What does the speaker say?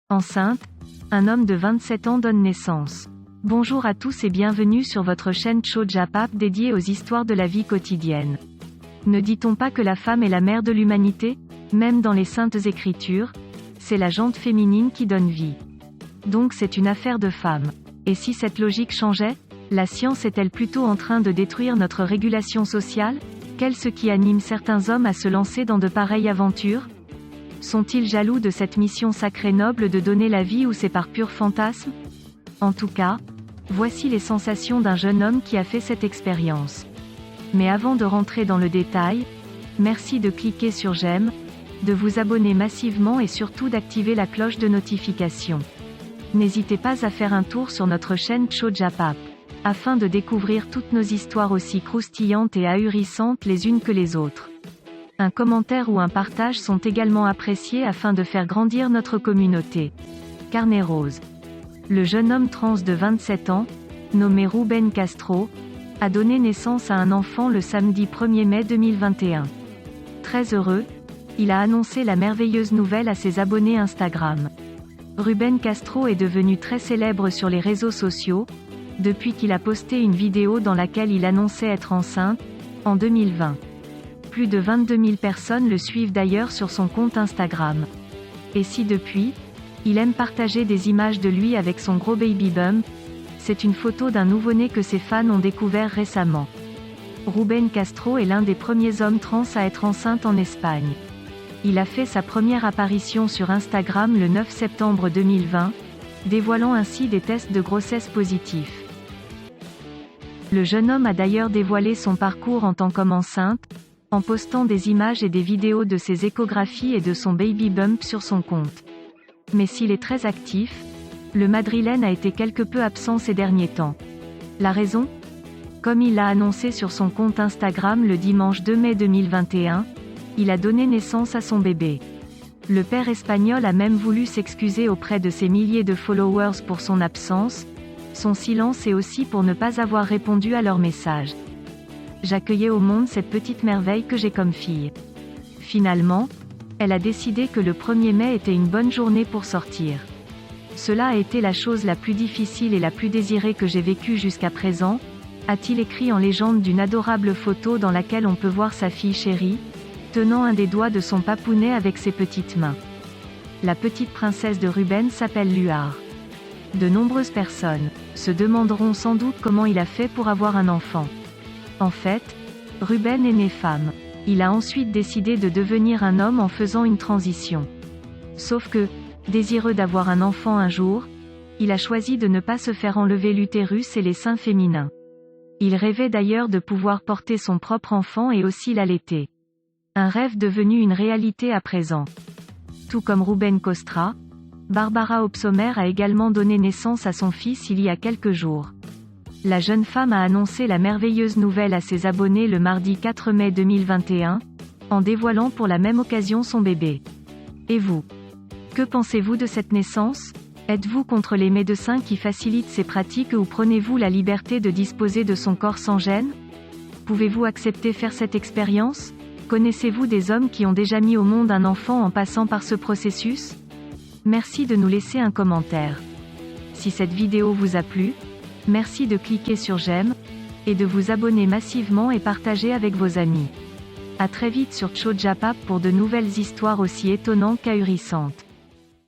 Enceinte, un homme de 27 ans donne naissance. Bonjour à tous et bienvenue sur votre chaîne Chojapap dédiée aux histoires de la vie quotidienne. Ne dit-on pas que la femme est la mère de l'humanité? Même dans les saintes écritures, c'est la jante féminine qui donne vie. Donc c'est une affaire de femme. Et si cette logique changeait? La science est-elle plutôt en train de détruire notre régulation sociale? Qu'est-ce qui anime certains hommes à se lancer dans de pareilles aventures? Sont-ils jaloux de cette mission sacrée noble de donner la vie ou c'est par pur fantasme? En tout cas, voici les sensations d'un jeune homme qui a fait cette expérience. Mais avant de rentrer dans le détail, merci de cliquer sur j'aime, de vous abonner massivement et surtout d'activer la cloche de notification. N'hésitez pas à faire un tour sur notre chaîne Chojapap, afin de découvrir toutes nos histoires aussi croustillantes et ahurissantes les unes que les autres. Un commentaire ou un partage sont également appréciés afin de faire grandir notre communauté. Carnet rose. Le jeune homme trans de 27 ans, nommé Rubén Castro, a donné naissance à un enfant le samedi 1er mai 2021. Très heureux, il a annoncé la merveilleuse nouvelle à ses abonnés Instagram. Rubén Castro est devenu très célèbre sur les réseaux sociaux, depuis qu'il a posté une vidéo dans laquelle il annonçait être enceinte, en 2020. Plus de 22 000 personnes le suivent d'ailleurs sur son compte Instagram. Et si depuis, il aime partager des images de lui avec son gros baby bump, c'est une photo d'un nouveau-né que ses fans ont découvert récemment. Rubén Castro est l'un des premiers hommes trans à être enceinte en Espagne. Il a fait sa première apparition sur Instagram le 9 septembre 2020, dévoilant ainsi des tests de grossesse positifs. Le jeune homme a d'ailleurs dévoilé son parcours en tant qu'homme enceinte, en postant des images et des vidéos de ses échographies et de son baby bump sur son compte. Mais s'il est très actif, le Madrilène a été quelque peu absent ces derniers temps. La raison? Comme il l'a annoncé sur son compte Instagram le dimanche 2 mai 2021, il a donné naissance à son bébé. Le père espagnol a même voulu s'excuser auprès de ses milliers de followers pour son absence, son silence et aussi pour ne pas avoir répondu à leurs messages. J'accueillais au monde cette petite merveille que j'ai comme fille. Finalement, elle a décidé que le 1er mai était une bonne journée pour sortir. Cela a été la chose la plus difficile et la plus désirée que j'ai vécue jusqu'à présent, a-t-il écrit en légende d'une adorable photo dans laquelle on peut voir sa fille chérie, tenant un des doigts de son papounet avec ses petites mains. La petite princesse de Rubén s'appelle Luar. De nombreuses personnes se demanderont sans doute comment il a fait pour avoir un enfant. En fait, Rubén est né femme. Il a ensuite décidé de devenir un homme en faisant une transition. Sauf que, désireux d'avoir un enfant un jour, il a choisi de ne pas se faire enlever l'utérus et les seins féminins. Il rêvait d'ailleurs de pouvoir porter son propre enfant et aussi l'allaiter. Un rêve devenu une réalité à présent. Tout comme Rubén Castro, Barbara Opsomer a également donné naissance à son fils il y a quelques jours. La jeune femme a annoncé la merveilleuse nouvelle à ses abonnés le mardi 4 mai 2021, en dévoilant pour la même occasion son bébé. Et vous? Que pensez-vous de cette naissance? Êtes-vous contre les médecins qui facilitent ces pratiques ou prenez-vous la liberté de disposer de son corps sans gêne? Pouvez-vous accepter faire cette expérience? Connaissez-vous des hommes qui ont déjà mis au monde un enfant en passant par ce processus? Merci de nous laisser un commentaire. Si cette vidéo vous a plu, merci de cliquer sur j'aime, et de vous abonner massivement et partager avec vos amis. À très vite sur Chojapap pour de nouvelles histoires aussi étonnantes qu'ahurissantes.